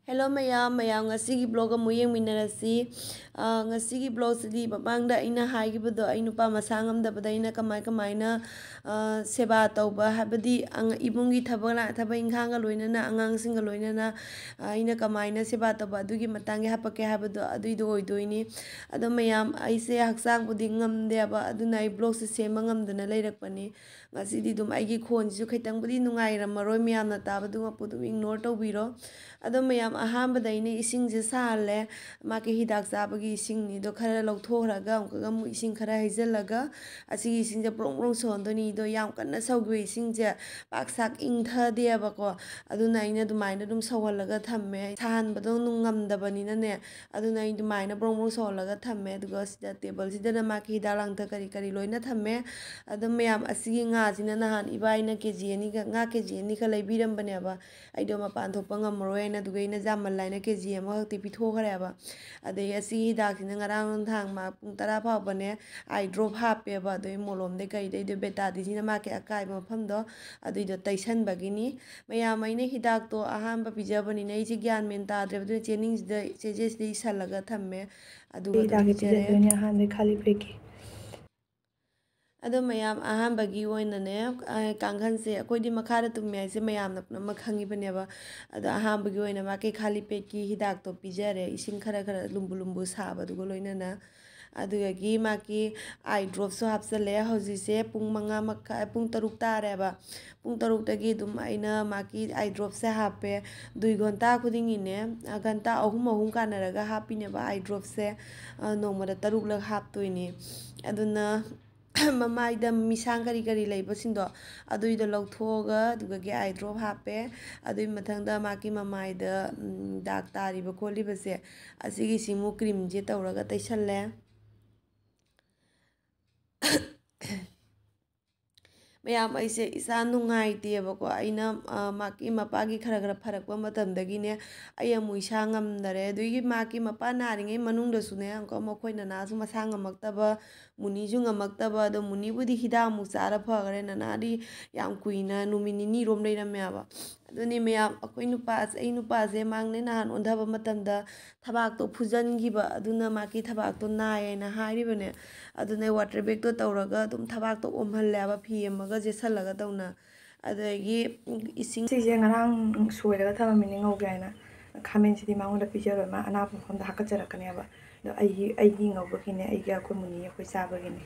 Hello mayam ngasigi blog amu yengminarasi ngasigi blog sidi mamangda aina haigibado ai nupa masa ngamdabada aina kamaina seba tauba habadi ibungi thaba inkhanga loinana angangsingga loinana aina kamaina seba tauba adugi matangi hapake habado aduido oidoini ado mayam aise haksang budi ngamde aba aduna ai blog se sema ngamdana leirakpani ngasidi dum aigi khonjisu khaitang budi nungairammaroi miyamna tabadu mapudum ignore tawbiro ado mayam ahambada ine ising je sale maki hidak zabagi ising ni do khara lawthokraga amkaga mu ising khara haijallaga asigi ising je prong sondoni do yam kanna sawgi ising je paksak ingthade abako aduna ina dumaina dum sawallaga thamme sahanbado nungamdabanina ne aduna ina dumaina prong sawallaga thamme aduga sida table sida maki hidak langtha kari loina thamme ado mayam asigi nga sina nahan ibaina kg ani nga kg ani kha leibirambane aba aido mapan thokpa ngamroi na duga ina jamal laina kg ama ti pithokare aba adai asi hidak sina ngarang thang ma pung 10 phawbane ai drop happe aba adoi molom de kai de beta di sina ma ke akai mafam do adoi do taisan bagini mayam aina hidak to ahamba pijabani nei ji gyan men ta dre du chening de chejes de salaga thamme aduga dum pijare hande khali peki ado mayam ahambagi oinane kanghanse akoidi makhara tummi aise mayam na makhangi baneba ado ahambagi oina make khali peki hidak to pijare ising khara lumbu saba dugo loinana adugagi maki ai drop so hapsale hojise pung manga makha pung taruk tareba pung taruk tagi dum aina maki ai drop se hape 2 ghonta khudingine ghonta ahum kanaraga hapineba ai drop se nomada taruk lag haptoini aduna mamaida misang kari leibasindo aduido lawthoga dugagi ai drop hape adui mathangda maki mamaida dak tariba kholibase asigi simu cream je tawraga taisalle mayam aise isa nungaitebako aina maki mapagi khara pharakpa matamdagine ai amu isa ngamdare duigi maki mapa naringai manungda sune anko makoina nasu masa ngamaktaba muni ju ngamaktaba do muni budi hida mu chara phagare nanadi yam kuina numini ni rom leirame aba aduni mayam akoi nupa ai nupa je mangne nahan ondhaba matamda thabak to phujangiba aduna maki thabak to naayena hairibane aduna water bag to tawraga dum thabak to omhalle aba phi amaga je salaga tawna adagi ising sije ngarang soiraga thamamini ngaugaina khamen sidi mangonda pijaro ma ana phonda hakacharakane aba do ai ngaubagine ai ga komuni akoi sabagine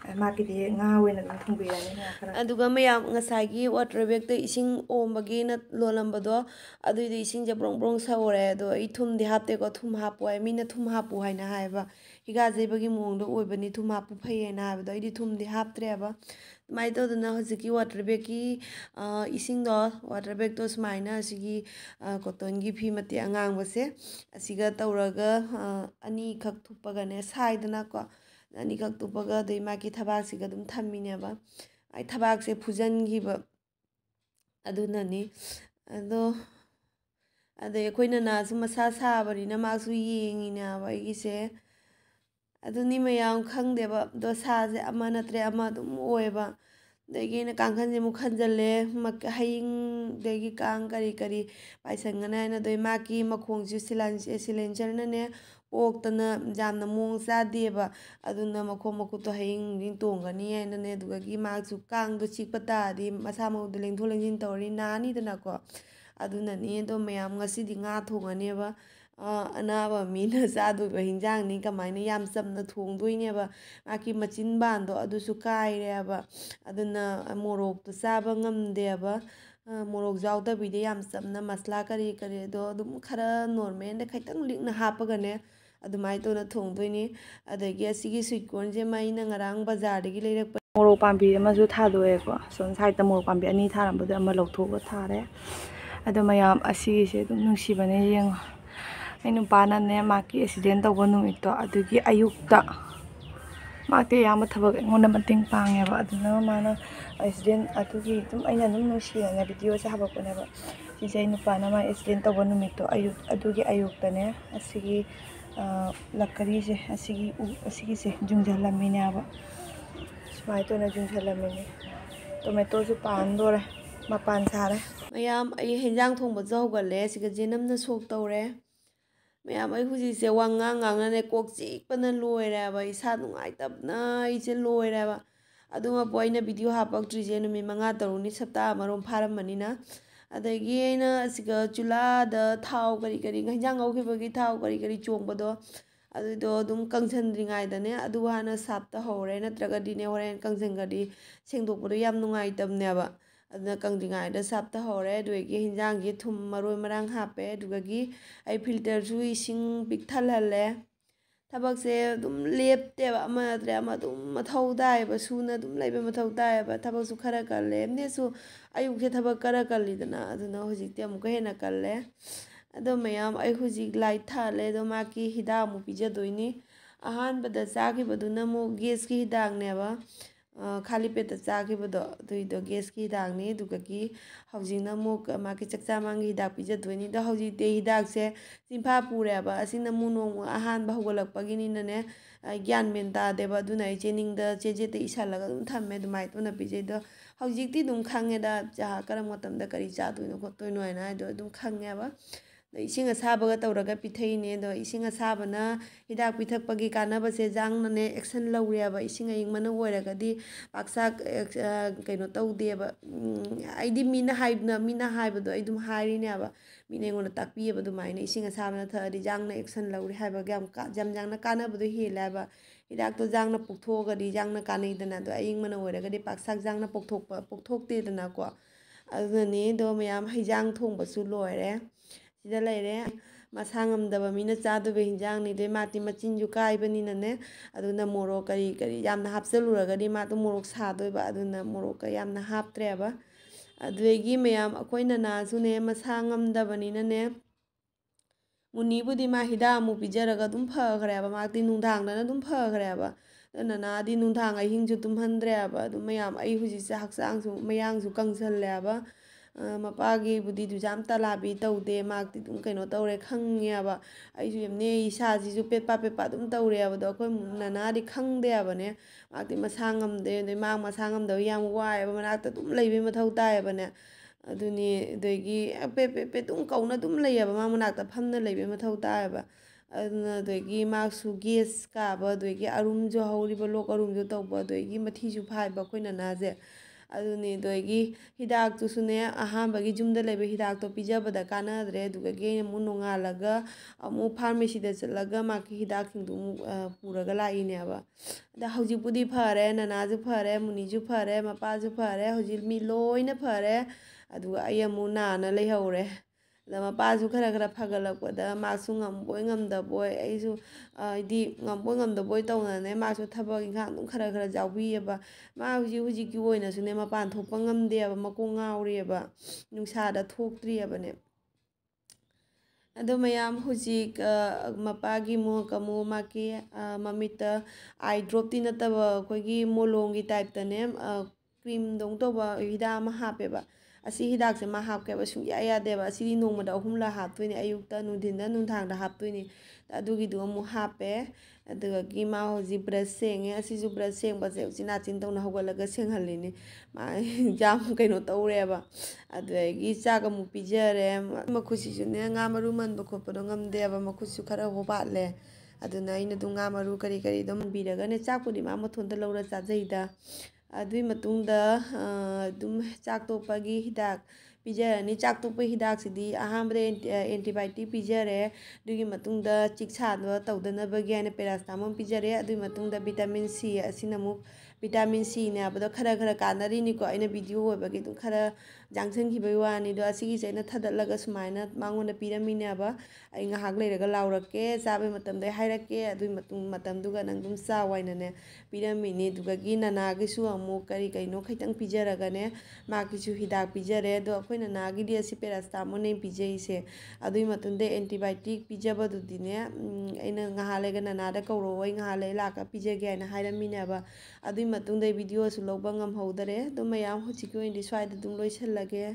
makidi nga wena dum thungbirane nga khara aduga mayam ngasagi water bag to ising ombagi na lolambado aduidi ising je brong sawore do I thum di hapte ko thum hapu ai mina thum hapu haina haiba higa jebagi mongdo oibani thum hapu phayena haibado idi thum di haptre aba mai to duna hojiki water bag ki ising do water bag to smaina asigi cotton gi phi mate angang base asiga tawraga ani khak thupagane saidana ko ani khak tupaga dei maki thabak siga dum thammineba ai thabak se phujangiba adunani ado akoina nasu masa sabarina masu yengina ba igise aduni mayam khangdeba do saje ama natre ama dum oeba degi na kangkhanje mu khanjalle haying degi kang kari paisangana na doi maki makhongju silencer na ne oktana jamna mong sadeba aduna makhuto haying ring tongani na ne dugagi maksu kang do chikpata di masa mawdu lengtho lengjin tawri nani dana ko aduna ni do mayam ngasidi nga thongane ba anaba mina sadu ba hinjang ni kamaina yam samna thongdoine ba maki machin bando adusu kaire ba aduna morok to saba ngamde ba morok jawda bide yam samna masla kari do dum khara normal de khaitang likna hapagane adumai to na thongdoine adagi asigi sweet corn je maina ngarang bazar dagi leirak morok pambi ama ju thadoe ko son side ta morok pambi ani tharambado ama lawthoga thare ado mayam asigi se dum nungsibane yengo ainu pana ne maki accident tawba numito adugi ayukta maki yama thabak ngona mating pangeba aduna mana accident adugi dum aina num nusiana video se habakone ba sije ainu pana ma accident tawba numito adugi ayukta ne asigi lakari se asigi se jungjalamine aba smai to na jungjalamine tomato su pandore ꯃꯄꯥꯟ ꯁꯥꯔꯦ ꯃꯌꯥꯝ ꯑꯩ ꯍꯦꯟꯖꯥꯡ ꯊꯣꯡꯕꯁꯨ ꯍꯧꯒꯠꯂꯦ ꯁꯤꯒ ꯖꯦꯅꯝꯅ ꯁꯣꯛ ꯇꯧꯔꯦ ꯃꯌꯥꯝ ꯑꯩ ꯍꯧꯖꯤꯛꯁꯦ ꯋꯥ ꯉꯥꯡꯅꯅꯦ ꯀꯣꯛ ꯆꯤꯛꯄꯅ ꯂꯣꯏꯔꯦꯕ ꯏꯁꯥ ꯅꯨꯡꯉꯥꯏꯇꯕꯅ ꯑꯩꯁꯦ ꯂꯣꯏꯔꯦꯕ ꯑꯗꯨꯃꯛꯄꯨ ꯑꯩꯅ ꯚꯤꯗꯤꯑꯣ ꯍꯥꯞꯄꯛꯇ꯭ꯔꯤꯁꯦ ꯅꯨꯃꯤꯠ 5 ꯇꯔꯨꯛꯅꯤ ꯁꯞꯇꯥ ꯑꯃꯔꯣꯝ ꯐꯥꯔꯝꯕꯅꯤꯅ ꯑꯗꯒꯤ ꯑꯩꯅ ꯑꯁꯤꯒ ꯆꯨꯂꯥꯗ ꯊꯥꯎ ꯀꯔꯤ ꯍꯦꯟꯖꯥꯡ ꯉꯧꯈꯤꯕꯒꯤ ꯊꯥꯎ ꯀꯔꯤ ꯆꯣꯡꯕꯗꯣ ꯑꯗꯨꯗꯣ ꯑꯗꯨꯝ ꯀꯪꯁꯟꯗ꯭ꯔꯤꯉꯩꯗꯅꯦ ꯑꯗꯨ ꯍꯥꯟꯅ ꯁꯥꯞ ꯇꯧꯍꯧꯔꯦ ꯅꯠꯇ꯭ꯔꯒꯗꯤꯅꯦ ꯍꯣꯔꯦꯟ ꯀꯪꯁꯟꯈ꯭ꯔꯗꯤ ꯁꯦꯡꯗꯣꯛꯄꯗꯣ ꯌꯥꯝ ꯅꯨꯡꯉꯥꯏꯇꯕꯅꯦꯕ ꯑꯗꯨꯅ ꯀꯪꯗ꯭ꯔꯤꯉꯩꯗ ꯁꯥꯞ ꯇꯧꯍꯧꯔꯦ ꯑꯗꯨꯗꯒꯤ ꯍꯦꯟꯖꯥꯡꯒꯤ ꯊꯨꯝ ꯃꯔꯣꯏ ꯃꯔꯥꯡ ꯍꯥꯞꯄꯦ ꯑꯗꯨꯗꯒꯤ ꯑꯩ ꯐꯤꯜꯇꯔꯁꯨ ꯏꯁꯤꯡ ꯄꯤꯛ ꯊꯜꯍꯜꯂꯦ ꯊꯕꯛꯁꯦ ꯑꯗꯨꯝ ꯂꯦꯞꯇꯦꯕ ꯑꯃ ꯅꯠꯇ꯭ꯔꯦ ꯑꯃ ꯑꯗꯨꯝ ꯃꯊꯧ ꯇꯥꯏꯌꯦꯕ ꯁꯨꯅ ꯑꯗꯨꯝ ꯂꯩꯕ ꯃꯊꯧ ꯇꯥꯏꯌꯦꯕ ꯊꯕꯛꯁꯨ ꯈꯔ ꯀꯜꯂꯦ ꯑꯦꯝꯅꯦꯁꯨ ꯑꯌꯨꯛꯁꯦ ꯊꯕꯛꯈꯔ ꯀꯜꯂꯤꯗꯅ ꯑꯗꯨꯅ ꯍꯧꯖꯤꯛꯇꯤ ꯑꯃꯨꯛꯀ ꯍꯦꯟꯅ ꯀꯜꯂꯦ ꯑꯗꯣ ꯃꯌꯥꯝ ꯑꯩ ꯍꯧꯖꯤꯛ ꯂꯥꯏꯠ ꯊꯥꯜꯂꯦ ꯑꯗꯣ ꯃꯥꯒꯤ ꯍꯤꯗꯥꯛ ꯑꯃꯨꯛ ꯄꯤꯖꯗꯣꯏꯅꯤ ꯑꯍꯥꯟꯕꯗ ꯆꯥꯈꯤꯕꯗꯨꯅ ꯑꯃꯨꯛ ꯒꯦꯁꯀꯤ ꯍꯤꯗꯥꯛꯅꯦꯕ ꯈꯥꯂꯤ ꯄꯦꯠꯇ ꯆꯥꯈꯤꯕꯗꯣ ꯑꯗꯨꯏꯗꯣ ꯒꯦꯁꯀꯤ ꯍꯤꯗꯥꯛꯅꯤ ꯑꯗꯨꯒꯤ ꯍꯧꯖꯤꯛꯅ ꯑꯃꯨꯛ ꯃꯥꯒꯤ ꯆꯥꯛꯆꯥ ꯃꯥꯡꯒꯤ ꯍꯤꯗꯥꯛ ꯄꯤꯖꯗꯣꯏꯅꯤ ꯑꯗꯣ ꯍꯧꯖꯤꯛꯇꯤ ꯍꯤꯗꯥꯛꯁꯦ ꯆꯤꯟꯐꯥ ꯄꯨꯔꯦꯕ ꯑꯁꯤꯅ ꯑꯃꯨꯛ ꯅꯣꯡꯃ ꯑꯍꯥꯟꯕ ꯍꯧꯒꯠꯂꯛꯄꯒꯤꯅꯤꯅꯅꯦ ꯒ꯭ꯌꯥꯟ ꯃꯦꯟ ꯇꯥꯗꯦꯕ ꯑꯗꯨꯅ ꯑꯩ ꯆꯦꯅꯤꯡꯗ ꯆꯦꯖꯦꯠꯇ ꯏꯁꯜꯂꯒ ꯑꯗꯨꯝ ꯊꯝꯃꯦ ꯑꯗꯨꯃꯥꯏꯅ ꯇꯧꯅ ꯄꯤꯖꯩ ꯑꯗꯣ ꯍꯧꯖꯤꯛꯇꯤ ꯑꯗꯨꯝ ꯈꯪꯉꯦꯗ ꯀꯔꯝꯕ ꯃꯇꯝꯗ ꯀꯔꯤ ꯆꯥꯗꯣꯏꯅꯣ ꯈꯣꯠꯇꯣꯏꯅꯣ ꯍꯥꯏꯅ ꯍꯥꯏꯗꯣ ꯑꯗꯨꯝ ꯈꯪꯉꯦꯕ ꯑꯗꯣ ꯏꯁꯤꯡ ꯑꯁꯥꯕꯒ ꯇꯧꯔꯒ ꯄꯤꯊꯛꯏꯅꯦ ꯑꯗꯣ ꯏꯁꯤꯡ ꯑꯁꯥꯕꯅ ꯍꯤꯗꯥꯛ ꯄꯤꯊꯛꯄꯒꯤ ꯀꯥꯟꯅꯕꯁꯦ ꯌꯥꯡꯅꯅꯦ ꯑꯦꯛꯁꯟ ꯂꯧꯔꯦꯕ ꯏꯁꯤꯡ ꯑꯏꯪꯕꯅ ꯑꯣꯏꯔꯒꯗꯤ ꯄꯥꯛꯁꯥ ꯀꯩꯅꯣ ꯇꯧꯗꯦꯕ ꯑꯩꯗꯤ ꯃꯤꯅ ꯍꯥꯏꯕꯗꯣ ꯑꯩ ꯑꯗꯨꯝ ꯍꯥꯏꯔꯤꯅꯦꯕ ꯃꯤꯅ ꯑꯩꯉꯣꯟꯗ ꯇꯥꯛꯄꯤꯑꯕ ꯑꯗꯨꯃꯥꯏꯅ ꯏꯁꯤꯡ ꯑꯁꯥꯕꯅ ꯊꯛꯑꯗꯤ ꯌꯥꯡꯅ ꯑꯦꯛꯁꯟ ꯂꯧꯔꯦ ꯍꯥꯏꯕꯒ ꯌꯥꯝ ꯌꯥꯡꯅ ꯀꯥꯟꯅꯕꯗꯣ ꯍꯦꯜꯂꯦ ꯍꯥꯏꯕ ꯍꯤꯗꯥꯛꯇꯣ ꯌꯥꯡꯅ ꯄꯣꯛꯊꯣꯛꯑꯒꯗꯤ ꯌꯥꯡꯅ ꯀꯥꯟꯅꯩꯗꯅ ꯑꯗꯣ ꯑꯏꯪꯕꯅ ꯑꯣꯏꯔꯒꯗꯤ ꯄꯥꯛꯁꯥꯛ ꯌꯥꯡꯅ ꯄꯣꯛꯊꯣꯛꯇꯦꯗꯅꯀꯣ ꯑꯗꯨꯅꯅꯤ ꯑꯗꯣ ꯃꯌꯥꯝ ꯍꯩꯖꯥꯡ ꯊꯣꯡꯕꯁꯨ ꯂꯣꯏꯔꯦ ꯁꯤꯗ ꯂꯩꯔꯦ ꯃꯁꯥ ꯉꯝꯗꯕ ꯃꯤꯅ ꯆꯥꯗꯣꯏꯕ ꯍꯤꯟꯖꯥꯡꯅꯤ ꯑꯗꯩ ꯃꯥꯗꯤ ꯃꯆꯤꯟꯁꯨ ꯀꯥꯏꯕꯅꯤꯅꯅꯦ ꯑꯗꯨꯅ ꯃꯣꯔꯣꯛ ꯀꯔꯤ ꯌꯥꯝꯅ ꯍꯥꯞꯆꯜꯂꯨꯔꯒꯗꯤ ꯃꯥꯗꯣ ꯃꯣꯔꯣꯛ ꯁꯥꯗꯣꯏꯕ ꯑꯗꯨꯅ ꯃꯣꯔꯣꯛꯀ ꯌꯥꯝꯅ ꯍꯥꯞꯇ꯭ꯔꯦꯕ ꯑꯗꯨꯗꯒꯤ ꯃꯌꯥꯝ ꯑꯩꯈꯣꯏ ꯅꯅꯥꯁꯨꯅꯦ ꯃꯁꯥ ꯉꯝꯗꯕꯅꯤꯅꯅꯦ ꯃꯨꯅꯤꯕꯨꯗꯤ ꯃꯥ ꯍꯤꯗꯥꯛ ꯑꯃꯨꯛ ꯄꯤꯖꯔꯒ ꯑꯗꯨꯝ ꯐꯈ꯭ꯔꯦꯕ ꯃꯥꯗꯤ ꯅꯨꯡꯗꯥꯡꯗꯅ ꯑꯗꯨꯝ ꯐꯈ꯭ꯔꯦꯕ ꯅꯅꯥꯗꯤ ꯅꯨꯡꯗꯥꯡ ꯑꯍꯤꯡꯁꯨ ꯇꯨꯝꯍꯟꯗ꯭ꯔꯦꯕ ꯑꯗꯨꯝ ꯃꯌꯥꯝ ꯑꯩ ꯍꯧꯖꯤꯛꯁꯦ ꯍꯛꯆꯥꯡꯁꯨ ꯃꯌꯥꯡꯁꯨ ꯀꯪꯁꯜꯂꯦꯕ ꯃꯄꯥꯒꯤꯕꯨꯗꯤ ꯌꯥꯝ ꯇꯂꯥꯕꯤ ꯇꯧꯗꯦ ꯃꯥꯛꯇꯤ ꯑꯗꯨꯝ ꯀꯩꯅꯣ ꯇꯧꯔꯦ ꯈꯪꯉꯦꯕ ꯑꯩꯁꯨ ꯌꯥꯝꯅꯦ ꯏꯁꯥꯁꯤꯁꯨ ꯄꯦꯠꯄ ꯑꯗꯨꯝ ꯇꯧꯔꯦꯕꯗꯣ ꯑꯩꯈꯣꯏ ꯅꯅꯥꯗꯤ ꯈꯪꯗꯦꯕꯅꯦ ꯃꯥꯗꯤ ꯃꯁꯥ ꯉꯝꯗꯦ ꯑꯗꯩ ꯃꯥ ꯃꯁꯥ ꯉꯝꯗꯕ ꯌꯥꯝ ꯋꯥꯏꯑꯦꯕ ꯃꯅꯥꯛꯇ ꯑꯗꯨꯝ ꯂꯩꯕꯩ ꯃꯊꯧ ꯇꯥꯏꯌꯦꯕꯅꯦ ꯑꯗꯨꯅꯤ ꯑꯗꯒꯤ ꯄꯦ ꯑꯗꯨꯝ ꯀꯧꯅ ꯑꯗꯨꯝ ꯂꯩꯌꯦꯕ ꯃꯥ ꯃꯅꯥꯛꯇ ꯐꯝꯅ ꯂꯩꯕꯩ ꯃꯊꯧ ꯇꯥꯏꯌꯦꯕ ꯑꯗꯨꯅ ꯑꯗꯒꯤ ꯃꯥꯁꯨ ꯒꯦꯁ ꯀꯥꯕ ꯑꯗꯒꯤ ꯑꯔꯨꯝꯁꯨ ꯍꯧꯔꯤꯕ ꯂꯣꯛ ꯑꯔꯨꯝꯁꯨ ꯇꯧꯕ ꯑꯗꯒꯤ ꯃꯊꯤꯁꯨ ꯐꯥꯏꯕ ꯑꯩꯈꯣꯏ ꯅꯅꯥꯁꯦ ꯑꯗꯨꯅꯤ ꯑꯗꯒꯤ ꯍꯤꯗꯥꯛꯇꯨꯁꯨꯅꯦ ꯑꯍꯥꯟꯕꯒꯤ ꯌꯨꯝꯗ ꯂꯩꯕ ꯍꯤꯗꯥꯛꯇꯣ ꯄꯤꯖꯕꯗ ꯀꯥꯟꯅꯗ꯭ꯔꯦ ꯑꯗꯨꯗꯒꯤ ꯑꯩꯅ ꯑꯃꯨꯛ ꯅꯣꯡꯉꯥꯜꯂꯒ ꯑꯃꯨꯛ ꯐꯥꯔꯃꯥꯁꯤꯗ ꯆꯠꯂꯒ ꯃꯥꯒꯤ ꯍꯤꯗꯥꯛꯁꯤꯡꯗꯨ ꯑꯃꯨꯛ ꯄꯨꯔꯒ ꯂꯥꯛꯏꯅꯦꯕ ꯑꯗ ꯍꯧꯖꯤꯛꯄꯨꯗꯤ ꯐꯔꯦ ꯅꯅꯥꯁꯨ ꯐꯔꯦ ꯃꯨꯅꯤꯁꯨ ꯐꯔꯦ ꯃꯄꯥꯁꯨ ꯐꯔꯦ ꯍꯧꯖꯤꯛ ꯃꯤ ꯂꯣꯏꯅ ꯐꯔꯦ ꯑꯗꯨꯒ ꯑꯩ ꯑꯃꯨꯛ ꯅꯥꯅ ꯂꯩꯍꯧꯔꯦ ꯑꯗ ꯃꯄꯥꯁꯨ ꯈꯔ ꯐꯒꯠꯂꯛꯄꯗ ꯃꯥꯁꯨ ꯉꯝꯕꯣꯏ ꯉꯝꯗꯕꯣꯏ ꯑꯩꯁꯨ ꯍꯥꯏꯗꯤ ꯉꯝꯕꯣꯏ ꯉꯝꯗꯕꯣꯏ ꯇꯧꯅꯅꯦ ꯃꯥꯁꯨ ꯊꯕꯛ ꯏꯪꯈꯥꯡ ꯑꯗꯨꯝ ꯈꯔ ꯌꯥꯎꯕꯤꯑꯕ ꯃꯥ ꯍꯧꯖꯤꯛꯀꯤ ꯑꯣꯏꯅꯁꯨꯅꯦ ꯃꯄꯥꯟ ꯊꯣꯛꯄ ꯉꯝꯗꯦꯕ ꯃꯀꯣꯡ ꯉꯥꯎꯔꯤꯑꯕ ꯅꯨꯡꯁꯥꯗ ꯊꯣꯛꯇ꯭ꯔꯤꯑꯕꯅꯦ ꯑꯗꯣ ꯃꯌꯥꯝ ꯍꯧꯖꯤꯛ ꯃꯄꯥꯒꯤ ꯑꯃꯨꯛ ꯃꯥꯒꯤ ꯃꯃꯤꯠꯇ ꯑꯥꯏ ꯗ꯭ꯔꯣꯞꯇꯤ ꯅꯠꯇꯕ ꯑꯩꯈꯣꯏꯒꯤ ꯃꯣꯂꯣꯝꯒꯤ ꯇꯥꯏꯞꯇꯅꯦ ꯀ꯭ꯔꯤꯝꯗꯧ ꯇꯧꯕ ꯍꯤꯗꯥꯛ ꯑꯃ ꯍꯥꯞꯄꯦꯕ ꯑꯁꯤ ꯍꯤꯗꯥꯛꯁꯦ ꯃꯥ ꯍꯥꯞꯀꯦꯕ ꯁꯨꯡꯌꯥ ꯌꯥꯗꯦꯕ ꯑꯁꯤꯗꯤ ꯅꯣꯡꯃꯗ 3ꯂꯛ ꯍꯥꯞꯇꯣꯏꯅꯦ ꯑꯌꯨꯛꯇ ꯅꯨꯡꯊꯤꯟꯗ ꯅꯨꯡꯗꯥꯡꯗ ꯍꯥꯞꯇꯣꯏꯅꯤ ꯑꯗꯨꯒꯤꯗꯨ ꯑꯃꯨꯛ ꯍꯥꯞꯄꯦ ꯑꯗꯨꯗꯒꯤ ꯃꯥ ꯍꯧꯖꯤꯛ ꯕ꯭ꯔꯁ ꯁꯦꯡꯉꯦ ꯑꯁꯤꯁꯨ ꯕ꯭ꯔꯁ ꯁꯦꯡꯕꯁꯦ ꯎꯆꯤꯟ ꯅꯥꯆꯤꯟ ꯇꯧꯅ ꯍꯧꯒꯠꯂꯒ ꯁꯦꯡꯍꯜꯂꯤꯅꯤ ꯃꯥ ꯌꯥꯝ ꯀꯩꯅꯣ ꯇꯧꯔꯦꯕ ꯑꯗꯨꯗꯒꯤ ꯆꯥꯛ ꯑꯃꯨꯛ ꯄꯤꯖꯔꯦ ꯃꯈꯨꯠꯁꯤꯁꯨꯅꯦ ꯉꯥ ꯃꯔꯨ ꯃꯟꯕ ꯈꯣꯠꯄꯗꯣ ꯉꯝꯗꯦꯕ ꯃꯈꯨꯠꯁꯨ ꯈꯔ ꯋꯥꯠꯂꯦ ꯑꯗꯨꯅ ꯑꯩꯅ ꯑꯗꯨꯝ ꯉꯥ ꯃꯔꯨ ꯀꯔꯤ ꯑꯗꯨꯝ ꯃꯟꯕꯤꯔꯒꯅꯦ ꯆꯥꯛꯄꯨꯗꯤ ꯃꯥ ꯃꯊꯣꯟꯇ ꯂꯧꯔ ꯆꯥꯖꯩꯗ ꯑꯗꯨꯒꯤ ꯃꯇꯨꯡꯗ ꯑꯗꯨꯝ ꯆꯥꯛ ꯇꯣꯛꯄꯒꯤ ꯍꯤꯗꯥꯛ ꯄꯤꯖꯔꯅꯤ ꯆꯥꯛ ꯇꯣꯛꯄ ꯍꯤꯗꯥꯛꯁꯤꯗꯤ ꯑꯍꯥꯟꯕꯗ ꯑꯦꯟꯇꯤꯕꯥꯏꯑꯣꯇꯤꯛ ꯄꯤꯖꯔꯦ ꯑꯗꯨꯒꯤ ꯃꯇꯨꯡꯗ ꯆꯤꯛ ꯁꯥꯕ ꯇꯧꯗꯅꯕꯒꯤ ꯍꯥꯏꯅ ꯄꯦꯔꯥꯁꯤꯇꯥꯃꯣꯜ ꯄꯤꯖꯔꯦ ꯑꯗꯨꯒꯤ ꯃꯇꯨꯡꯗ ꯚꯤꯇꯥꯃꯤꯟ ꯁꯤ ꯑꯁꯤꯅ ꯑꯃꯨꯛ ꯚꯤꯇꯥꯃꯤꯟ ꯁꯤꯅꯦ ꯍꯥꯏꯕꯗꯣ ꯈꯔ ꯀꯥꯟꯅꯔꯤꯅꯤꯀꯣ ꯑꯩꯅ ꯚꯤꯗꯤꯑꯣ ꯑꯣꯏꯕꯒꯤ ꯑꯗꯨꯝ ꯈꯔ ꯌꯥꯡꯁꯟꯈꯤꯕꯒꯤ ꯋꯥꯅꯤ ꯑꯗꯣ ꯑꯁꯤꯒꯤꯁꯦ ꯑꯩꯅ ꯊꯥꯗꯠꯂꯒ ꯁꯨꯃꯥꯏꯅ ꯃꯉꯣꯟꯗ ꯄꯤꯔꯝꯃꯤꯅꯦꯕ ꯑꯩ ꯉꯥꯏꯍꯥꯛ ꯂꯩꯔꯒ ꯂꯥꯎꯔꯛꯀꯦ ꯆꯥꯕꯩ ꯃꯇꯝꯗ ꯍꯥꯏꯔꯛꯀꯦ ꯑꯗꯨꯒꯤ ꯃꯇꯝꯗꯨꯒ ꯅꯪ ꯑꯗꯨꯝ ꯆꯥꯎ ꯍꯥꯏꯅꯅꯦ ꯄꯤꯔꯝꯃꯤꯅꯤ ꯑꯗꯨꯗꯒꯤ ꯅꯅꯥꯒꯤꯁꯨ ꯑꯃꯨꯛ ꯀꯩꯅꯣ ꯈꯤꯇꯪ ꯄꯤꯖꯔꯒꯅꯦ ꯃꯥꯒꯤꯁꯨ ꯍꯤꯗꯥꯛ ꯄꯤꯖꯔꯦ ꯑꯗꯣ ꯑꯩꯈꯣই ꯅꯅꯥꯒꯤꯗꯤ ꯑꯁꯤ ꯄꯦꯔꯥꯁꯤꯇꯥꯃꯣꯜꯅꯦ ꯄꯤꯖꯩꯁꯦ ꯑꯗꯨꯒꯤ ꯃꯇꯨꯡꯗ ꯑꯦꯟꯇꯤꯕꯥꯏꯑꯣꯇꯤꯛ ꯄꯤꯖꯕꯗꯨꯗꯤꯅꯦ ꯑꯩꯅ ꯉꯥꯏꯍꯥꯛ ꯂꯩꯒ ꯅꯅꯥꯗ ꯀꯧꯔꯛꯑꯣ ꯑꯩ ꯉꯥꯏꯍꯥꯛ ꯂꯩ ꯂꯥꯛꯀ ꯄꯤꯖꯒꯦ ꯍꯥꯏꯅ ꯍꯥꯏꯔꯝꯃꯤꯅꯦꯕ ꯑꯗꯨꯒꯤ ꯃꯇꯨꯡꯗ ꯚꯤꯗꯤꯑꯣꯁꯨ ꯂꯧꯕ ꯉꯝꯍꯧꯗꯔꯦ ꯑꯗꯨꯝ ꯃꯌꯥꯝ ꯍꯧꯖꯤꯛꯀꯤ ꯑꯣꯏꯅꯗꯤ ꯁ꯭ꯋꯥꯏꯗ ꯑꯗꯨꯝ ꯂꯣꯏꯁꯤꯜꯂꯒꯦ